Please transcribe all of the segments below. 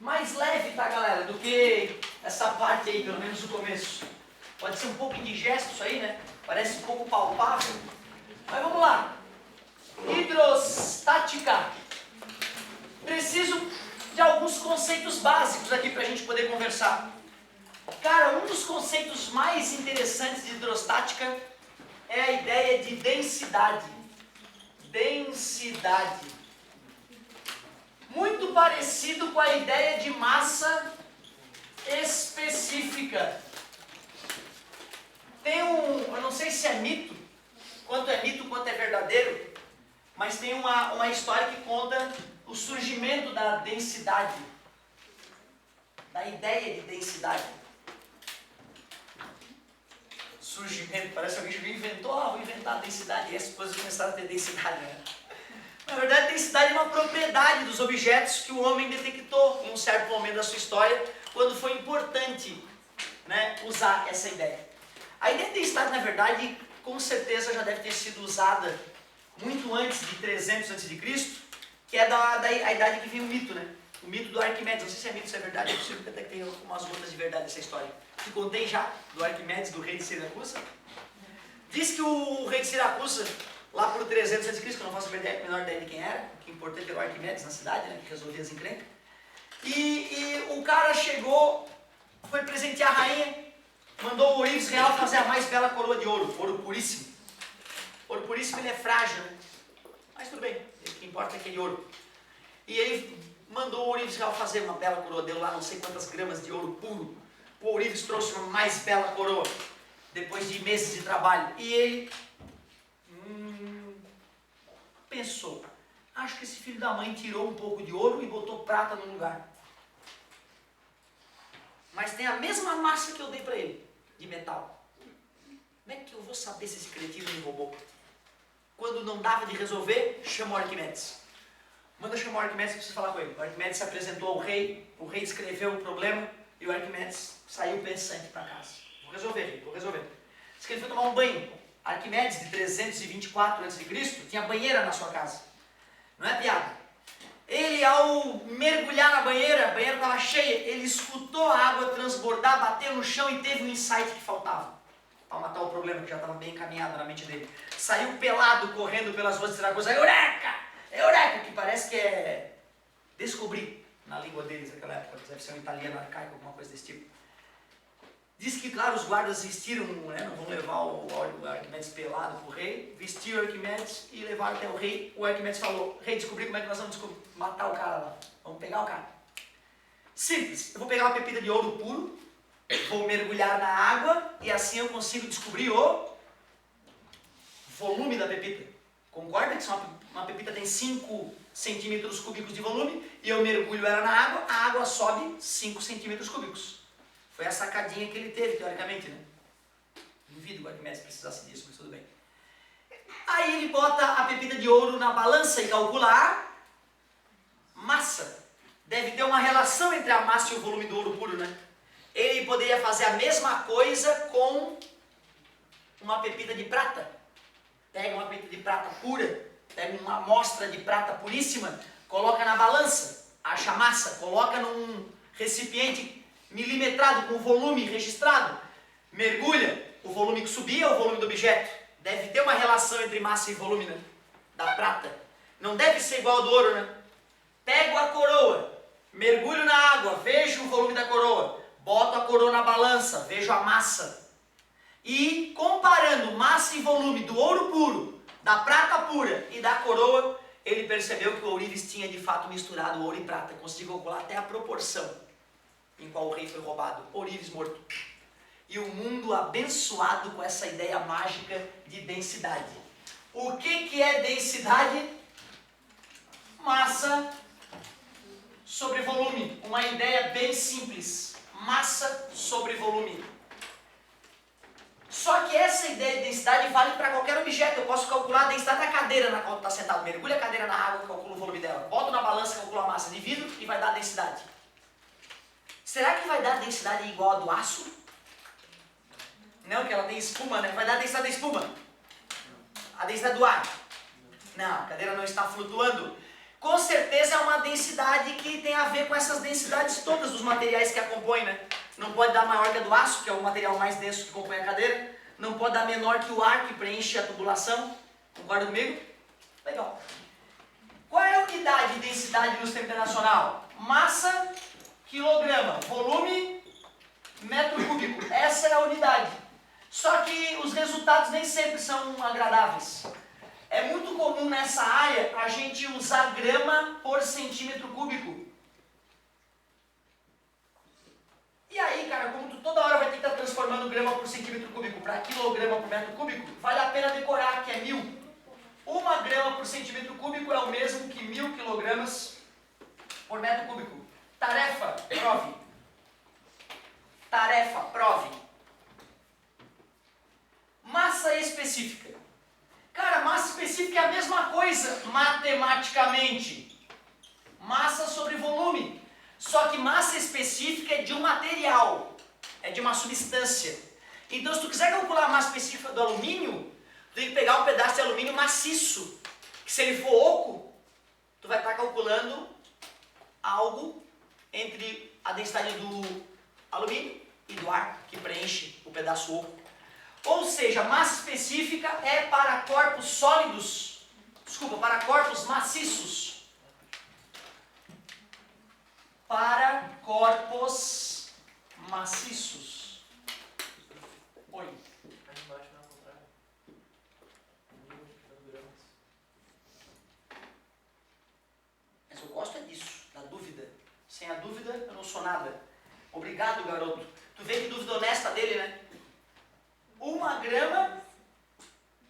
mais leve, tá, galera, do que essa parte aí, pelo menos no começo. Pode ser um pouco indigesto isso aí, né? Parece um pouco palpável. Mas vamos lá. Hidrostática. Preciso de alguns conceitos básicos aqui para a gente poder conversar. Cara, um dos conceitos mais interessantes de hidrostática é a ideia de densidade. Densidade. Muito parecido com a ideia de massa específica. Tem eu não sei se é mito, quanto é verdadeiro, mas tem uma história que conta o surgimento da densidade, da ideia de densidade. Surgimento, parece que alguém inventou, vou inventar a densidade, e as coisas começaram a ter densidade, né? Na verdade, densidade é uma propriedade dos objetos que o homem detectou em um certo momento da sua história, quando foi importante, né, usar essa ideia. A ideia de densidade, na verdade, com certeza já deve ter sido usada muito antes de 300 a.C., que é a idade que vem o mito, né? O mito do Arquimedes. Não sei se é mito, se é verdade, é possível que até tenha umas gotas de verdade nessa história. Te contei já do Arquimedes, do rei de Siracusa. Diz que o rei de Siracusa, lá por 300 a.C., que eu não faço a menor ideia de quem era, o que é importante era o Arquimedes na cidade, né, que resolvia as encrencas. E o cara chegou, foi presentear a rainha, mandou o Ourives real fazer a mais bela coroa de ouro, ouro puríssimo. Ouro puríssimo ele é frágil, né? Mas tudo bem, o que importa é aquele ouro. E ele mandou o Ourives real fazer uma bela coroa, deu lá não sei quantas gramas de ouro puro. O Ourives trouxe uma mais bela coroa, depois de meses de trabalho. E ele pensou, acho que esse filho da mãe tirou um pouco de ouro e botou prata no lugar. Mas tem a mesma massa que eu dei para ele, de metal. Como é que eu vou saber se esse cretino me roubou? Quando não dava de resolver, chamou Arquimedes. Manda chamar o Arquimedes, que precisa falar com ele. O Arquimedes se apresentou ao rei, o rei descreveu o problema e o Arquimedes saiu pensante para casa. Vou resolver, vou resolver. Diz que ele foi tomar um banho. Arquimedes, de 324 a.C., tinha banheira na sua casa. Não é piada. Ele, ao mergulhar na banheira, a banheira estava cheia, ele escutou a água transbordar, bateu no chão e teve um insight que faltava para matar o problema, que já estava bem encaminhado na mente dele. Saiu pelado, correndo pelas ruas de Siracusa, Eureka! Eureka! Que parece que é descobrir na língua deles naquela época, deve ser um italiano arcaico, alguma coisa desse tipo. Diz que, claro, os guardas vestiram, né, não vão levar o Arquimedes pelado para o rei, vestiram o Arquimedes e levaram até o rei. O Arquimedes falou, rei, descobri como é que nós vamos matar o cara lá, vamos pegar o cara. Simples, eu vou pegar uma pepita de ouro puro, vou mergulhar na água e assim eu consigo descobrir o volume da pepita. Concorda que uma pepita tem 5 centímetros cúbicos de volume e eu mergulho ela na água, a água sobe 5 centímetros cúbicos. Foi a sacadinha que ele teve, teoricamente, né? Duvido que o Arquimedes precisasse disso, mas tudo bem. Aí ele bota a pepita de ouro na balança e calcula a massa. Deve ter uma relação entre a massa e o volume do ouro puro, né? Ele poderia fazer a mesma coisa com uma pepita de prata. Pega uma pepita de prata pura, pega uma amostra de prata puríssima, coloca na balança, acha a massa, coloca num recipiente milimetrado, com o volume registrado, mergulha, o volume que subia é o volume do objeto. Deve ter uma relação entre massa e volume, né, da prata. Não deve ser igual ao do ouro, né? Pego a coroa, mergulho na água, vejo o volume da coroa, boto a coroa na balança, vejo a massa. E comparando massa e volume do ouro puro, da prata pura e da coroa, ele percebeu que o Ourives tinha de fato misturado ouro e prata. Conseguiu calcular até a proporção em qual o rei foi roubado, Ourives morto. E o mundo abençoado com essa ideia mágica de densidade. O que é densidade? Massa sobre volume. Uma ideia bem simples. Massa sobre volume. Só que essa ideia de densidade vale para qualquer objeto. Eu posso calcular a densidade da cadeira na qual está sentado. Mergulho a cadeira na água, calculo o volume dela. Boto na balança, calculo a massa. Divido e vai dar a densidade. Será que vai dar a densidade igual a do aço? Não, que ela tem espuma, né? Vai dar a densidade da espuma. A densidade do ar. Não, a cadeira não está flutuando. Com certeza é uma densidade que tem a ver com essas densidades todas dos materiais que a compõem, né? Não pode dar maior que a do aço, que é o material mais denso que compõe a cadeira. Não pode dar menor que o ar que preenche a tubulação. Concorda comigo? Legal. Qual é a unidade de densidade no sistema internacional? Massa, quilograma. Volume, metro cúbico. Essa é a unidade. Só que os resultados nem sempre são agradáveis. É muito comum nessa área a gente usar grama por centímetro cúbico. E aí, cara, como tu toda hora vai ter que estar transformando grama por centímetro cúbico para quilograma por metro cúbico, vale a pena decorar que é 1000. 1 grama por centímetro cúbico é o mesmo que 1000 quilogramas por metro cúbico. Tarefa, prove. Tarefa, prove. Massa específica. Cara, massa específica é a mesma coisa matematicamente. Massa sobre volume. Só que massa específica é de um material, é de uma substância. Então, se tu quiser calcular a massa específica do alumínio, tu tem que pegar um pedaço de alumínio maciço, que se ele for oco, tu vai estar calculando algo entre a densidade do alumínio e do ar, que preenche o pedaço oco. Ou seja, massa específica é para corpos sólidos, para corpos maciços. Para corpos maciços. Oi. Aí embaixo não é o contrário. 1000 gramas. Mas eu gosto é disso, da dúvida. Sem a dúvida eu não sou nada. Obrigado, garoto. Tu vê que dúvida honesta dele, né? 1 grama,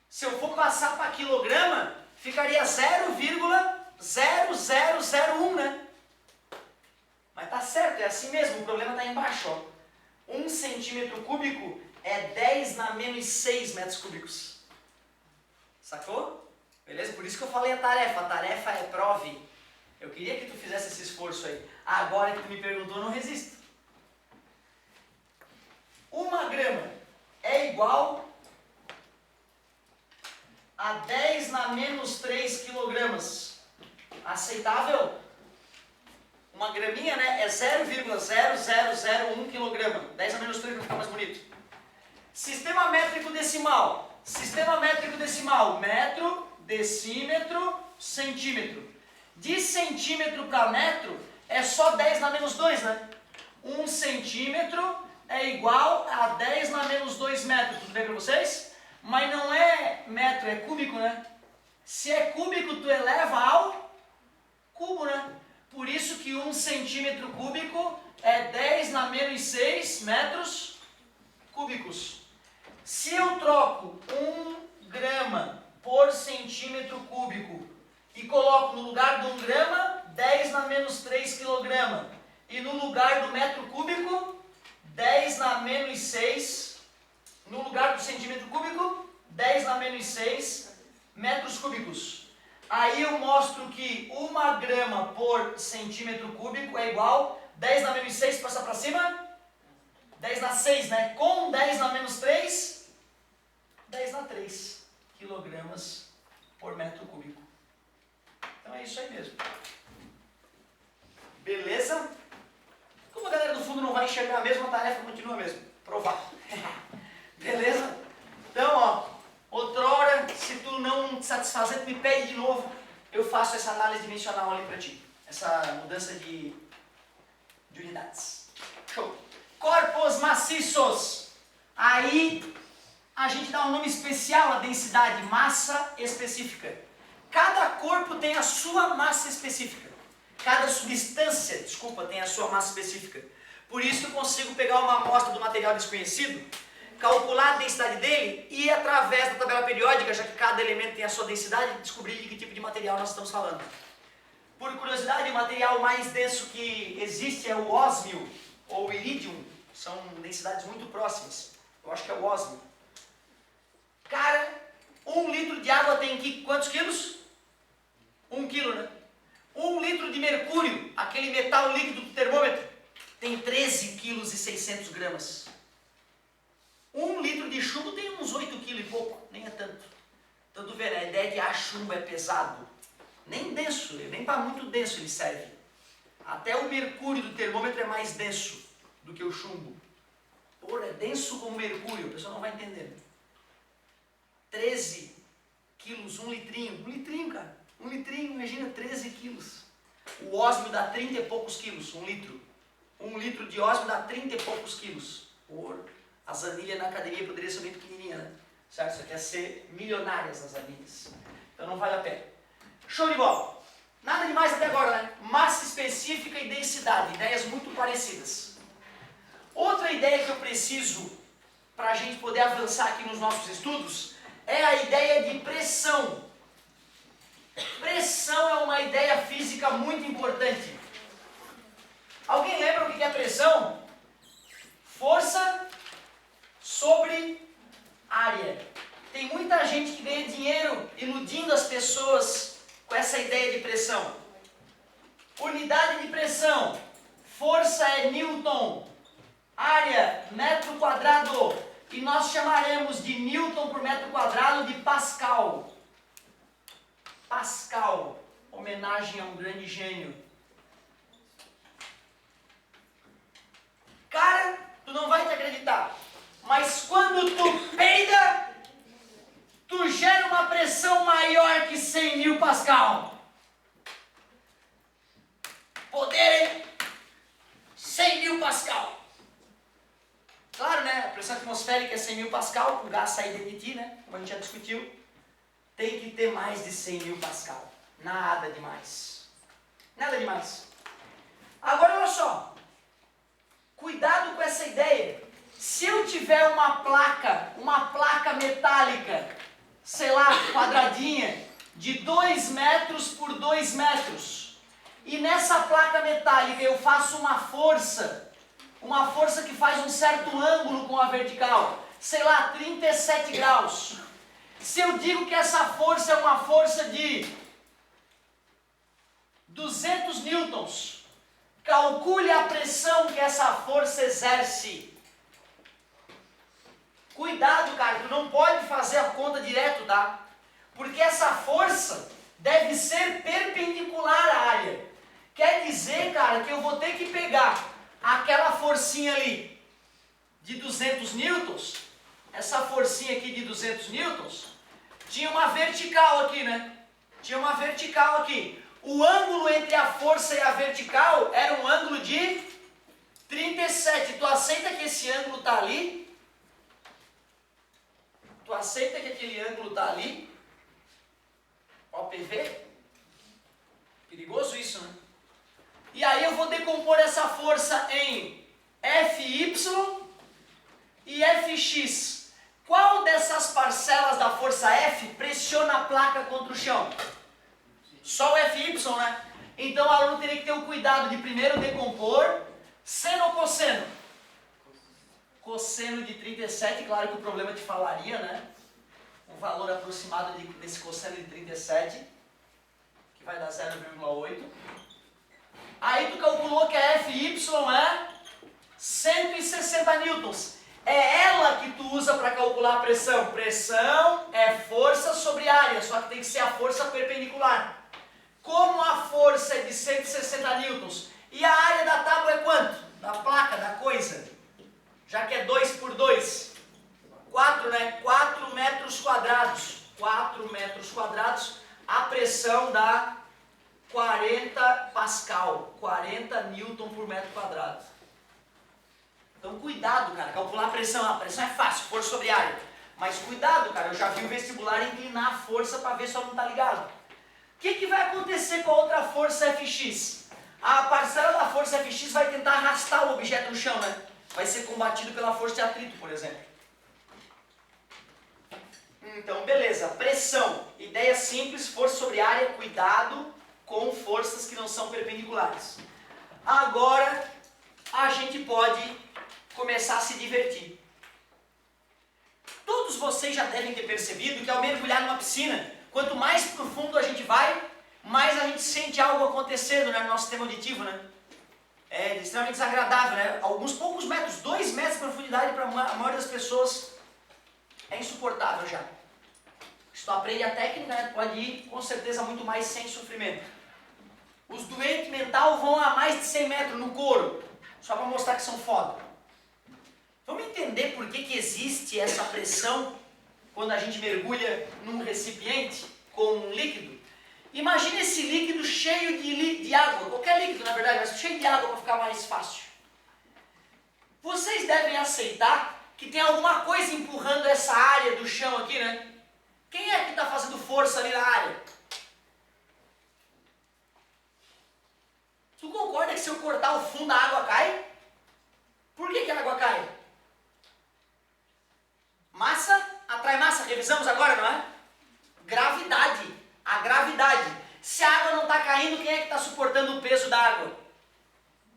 se eu for passar para quilograma, ficaria 0,0001, né? Mas tá certo, é assim mesmo, o problema está embaixo, ó. 1 centímetro cúbico é 10 na menos 6 metros cúbicos. Sacou? Beleza? Por isso que eu falei a tarefa é prove. Eu queria que tu fizesse esse esforço aí. Agora que tu me perguntou, eu não resisto. 1 grama é igual a 10 na menos 3 quilogramas. Aceitável? 1 graminha, né, é 0,0001 quilograma. 10 na menos 3 para ficar mais bonito. Sistema métrico decimal. Sistema métrico decimal. Metro, decímetro, centímetro. De centímetro para metro é só 10 na menos 2, né? 1 centímetro é igual a 10 na menos 2 metros. Tudo bem para vocês? Mas não é metro, é cúbico, né? Se é cúbico, tu eleva ao cubo, né? Por isso que 1 centímetro cúbico é 10 na menos 6 metros cúbicos. Se eu troco 1 grama por centímetro cúbico e coloco no lugar de 1 grama, 10 na menos 3 quilograma, e no lugar do metro cúbico, 10 na menos 6, no lugar do centímetro cúbico, 10 na menos 6 metros cúbicos. Aí eu mostro que 1 grama por centímetro cúbico é igual 10 na menos 6, passa para cima, 10 na 6, né? Com 10 na menos 3, 10 na 3 quilogramas por metro cúbico. Então é isso aí mesmo. Beleza? Como a galera do fundo não vai enxergar a mesma tarefa, continua mesmo. Provar. Beleza? Então, ó, outrora, se tu não te satisfazer, tu me pede de novo, eu faço essa análise dimensional ali para ti. Essa mudança de unidades. Show. Corpos maciços. Aí a gente dá um nome especial à densidade, massa específica. Cada corpo tem a sua massa específica. Cada substância, tem a sua massa específica. Por isso eu consigo pegar uma amostra do material desconhecido, calcular a densidade dele e, através da tabela periódica, já que cada elemento tem a sua densidade, descobrir de que tipo de material nós estamos falando. Por curiosidade, o material mais denso que existe é o ósmio ou o irídium. São densidades muito próximas. Eu acho que é o ósmio. Cara, 1 litro de água tem quantos quilos? 1 quilo, né? 1 litro de mercúrio, aquele metal líquido do termômetro, tem 13 quilos e 600 gramas. 1 litro de chumbo tem uns 8 quilos e pouco, nem é tanto. Então tu vê, né? A ideia de chumbo é pesado. Nem denso, nem para muito denso ele serve. Até o mercúrio do termômetro é mais denso do que o chumbo. Porra, é denso como mercúrio, a pessoa não vai entender. 13 quilos, 1 litrinho. 1 litrinho, cara. 1 litrinho, imagina, 13 quilos. O ósmio dá 30 e poucos quilos, 1 litro. 1 litro de ósmio dá 30 e poucos quilos. Porra, as anilhas na academia poderiam ser bem pequenininhas, né? Certo? Isso aqui é ser milionárias as anilhas. Então não vale a pena. Show de bola. Nada demais até agora, né? Massa específica e densidade. Ideias muito parecidas. Outra ideia que eu preciso para a gente poder avançar aqui nos nossos estudos é a ideia de pressão. Pressão é uma ideia física muito importante. Alguém lembra o que é pressão? Força sobre área. Tem muita gente que ganha dinheiro iludindo as pessoas com essa ideia de pressão. Unidade de pressão. Força é Newton. Área, metro quadrado. E nós chamaremos de Newton por metro quadrado de Pascal. Pascal. Homenagem a um grande gênio. Cara, tu não vai te acreditar. Mas quando tu peida, tu gera uma pressão maior que 100 mil Pascal. Poder 100 mil Pascal. Claro, né? A pressão atmosférica é 100 mil Pascal, o gás sair de ti, né? Como a gente já discutiu. Tem que ter mais de 100 mil Pascal. Nada demais. Nada demais. Agora, olha só. Cuidado com essa ideia. Se eu tiver uma placa metálica, sei lá, quadradinha, de 2 metros por 2 metros, e nessa placa metálica eu faço uma força que faz um certo ângulo com a vertical, sei lá, 37 graus. Se eu digo que essa força é uma força de 200 newtons, calcule a pressão que essa força exerce. Cuidado, cara, tu não pode fazer a conta direto, tá? Porque essa força deve ser perpendicular à área. Quer dizer, cara, que eu vou ter que pegar aquela forcinha ali de 200 newtons, essa forcinha aqui de 200 newtons, tinha uma vertical aqui, né? Tinha uma vertical aqui. O ângulo entre a força e a vertical era um ângulo de 37. Tu aceita que esse ângulo está ali? Tu aceita que aquele ângulo está ali? OPV? Perigoso isso, né? E aí eu vou decompor essa força em Fy e Fx. Qual dessas parcelas da força F pressiona a placa contra o chão? Só o Fy, né? Então o aluno teria que ter o cuidado de primeiro decompor seno ou cosseno? Cosseno de 37, claro que o problema te falaria, né? Um valor aproximado desse cosseno de 37, que vai dar 0,8. Aí tu calculou que a Fy é 160 newtons. É ela que tu usa para calcular a pressão. Pressão é força sobre área, só que tem que ser a força perpendicular. Como a força é de 160 newtons e a área da tábua é quanto? Da placa, da coisa. Já que é 2 por 2. 4, né? 4 metros quadrados. 4 metros quadrados. A pressão dá 40 Pascal. 40 Newton por metro quadrado. Então cuidado, cara. Calcular a pressão é fácil, força sobre área. Mas cuidado, cara. Eu já vi o vestibular inclinar a força para ver se ela não está ligado. O que vai acontecer com a outra força Fx? A parcela da força Fx vai tentar arrastar o objeto no chão, né? Vai ser combatido pela força de atrito, por exemplo. Então, beleza. Pressão. Ideia simples, força sobre área, cuidado com forças que não são perpendiculares. Agora, a gente pode começar a se divertir. Todos vocês já devem ter percebido que ao mergulhar numa piscina, quanto mais profundo a gente vai, mais a gente sente algo acontecendo, né, no nosso sistema auditivo, né? É extremamente desagradável, né? Alguns poucos metros, 2 metros de profundidade para a maioria das pessoas é insuportável já. Se tu aprende a técnica, né, tu pode ir com certeza muito mais sem sofrimento. Os doentes mental vão a mais de 100 metros no couro, só para mostrar que são foda. Vamos entender por que existe essa pressão quando a gente mergulha num recipiente com um líquido? Imagina esse líquido cheio de água, qualquer líquido na verdade, mas cheio de água para ficar mais fácil. Vocês devem aceitar que tem alguma coisa empurrando essa área do chão aqui, né? Quem é que está fazendo força ali na área? Tu concorda que se eu cortar o fundo a água cai? Por que a água cai? Massa atrai massa, revisamos agora, não é? Gravidade, a gravidade. Se a água não está caindo, quem é que está suportando o peso da água?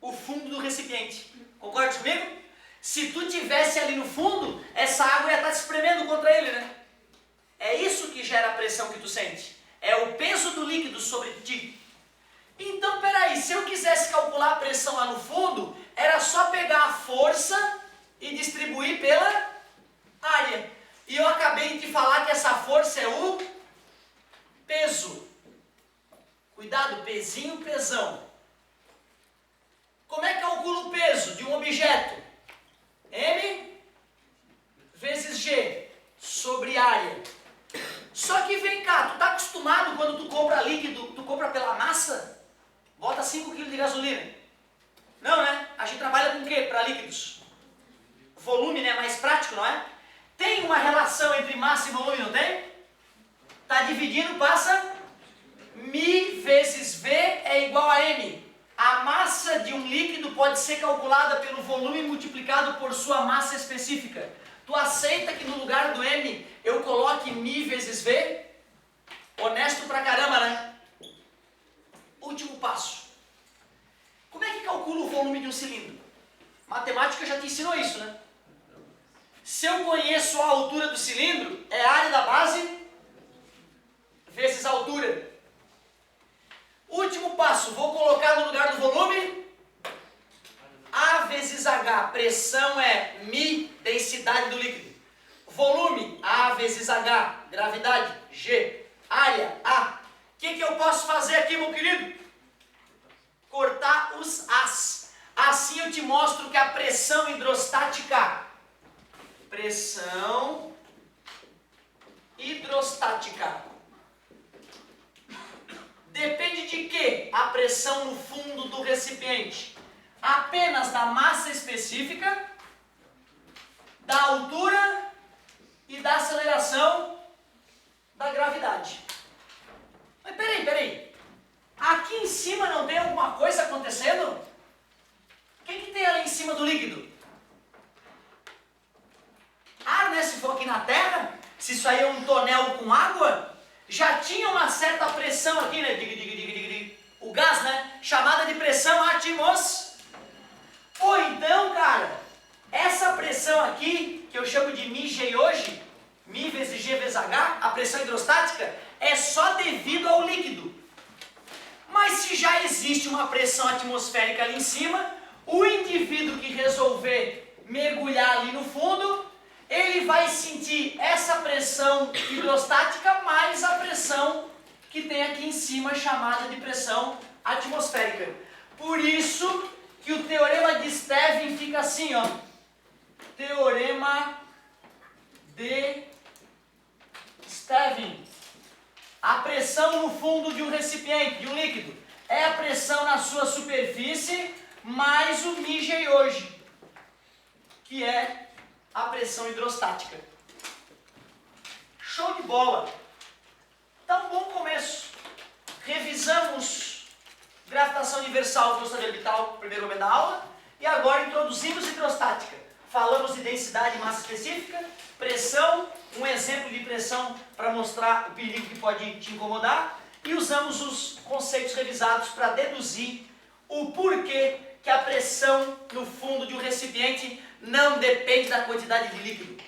O fundo do recipiente. Concorda comigo? Se tu tivesse ali no fundo, essa água ia estar se espremendo contra ele, né? É isso que gera a pressão que tu sente. É o peso do líquido sobre ti. Então, peraí, se eu quisesse calcular a pressão lá no fundo, era só pegar a força e distribuir pela área. E eu acabei de falar que essa força é o peso. Cuidado, pezinho, pesão. Como é que calcula o peso de um objeto? M vezes G sobre área. Só que vem cá, tu tá acostumado quando tu compra líquido, tu compra pela massa? Bota 5 kg de gasolina. Não, né? A gente trabalha com o quê para líquidos? Volume, né? Mais prático, não é? Tem uma relação entre massa e volume, não tem? Tá dividindo, passa μ vezes V é igual a M. A massa de um líquido pode ser calculada pelo volume multiplicado por sua massa específica. Tu aceita que no lugar do M eu coloque μ vezes V? Honesto pra caramba, né? Último passo. Como é que calcula o volume de um cilindro? Matemática já te ensinou isso, né? Se eu conheço a altura do cilindro, é a área da base vezes a altura. Último passo, vou colocar no lugar do volume A vezes H. Pressão é μ, densidade do líquido. Volume, A vezes H. Gravidade, G. Área, A. O que eu posso fazer aqui, meu querido? Cortar os As. Assim eu te mostro que a pressão hidrostática. Pressão hidrostática. Depende de quê? A pressão no fundo do recipiente. Apenas da massa específica, da altura e da aceleração da gravidade. Mas peraí. Aqui em cima não tem alguma coisa acontecendo? O que tem ali em cima do líquido? Ar, né? Se for aqui na Terra, se isso aí é um tonel com água, já tinha uma certa pressão aqui, né? O gás, né? Chamada de pressão atmosférica. Ou então, cara, essa pressão aqui, que eu chamo de μg hoje, μ vezes G vezes H, a pressão hidrostática, é só devido ao líquido. Mas se já existe uma pressão atmosférica ali em cima, o indivíduo que resolver mergulhar ali no fundo, ele vai sentir essa pressão hidrostática mais a pressão que tem aqui em cima, chamada de pressão atmosférica. Por isso que o teorema de Stevin fica assim, ó. Teorema de Stevin. A pressão no fundo de um recipiente, de um líquido, é a pressão na sua superfície mais o μg hoje, que é a pressão hidrostática. Show de bola! Tá um bom começo. Revisamos gravitação universal, velocidade orbital, primeiro momento da aula, e agora introduzimos hidrostática. Falamos de densidade e massa específica, pressão, um exemplo de pressão para mostrar o perigo que pode te incomodar, e usamos os conceitos revisados para deduzir o porquê que a pressão no fundo de um recipiente não depende da quantidade de líquido.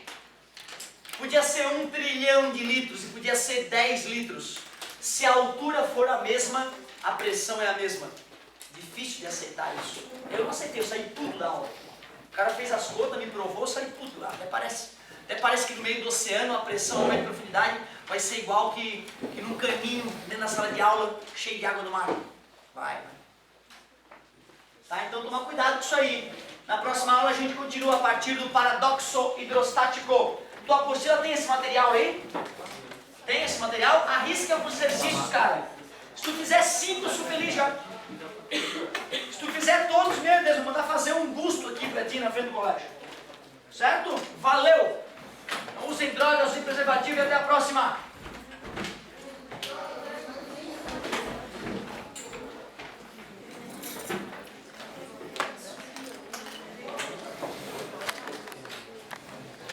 Podia ser 1 trilhão de litros e podia ser 10 litros. Se a altura for a mesma, a pressão é a mesma. Difícil de aceitar isso. Eu não aceitei, eu saí tudo da aula. O cara fez as contas, me provou, eu saí tudo lá. Até parece que no meio do oceano a pressão aumenta em profundidade. vai ser igual que num caninho dentro da sala de aula, cheio de água do mar. Vai. Tá? Então toma cuidado com isso aí. Na próxima aula a gente continua a partir do paradoxo hidrostático. Tua apostila tem esse material aí? Tem esse material? Arrisca alguns exercícios, cara. Se tu fizer 5, eu sou feliz já. Se tu fizer todos, meu Deus, eu vou mandar fazer um busto aqui pra ti na frente do colégio. Certo? Valeu! Não usem drogas, usem preservativo e até a próxima!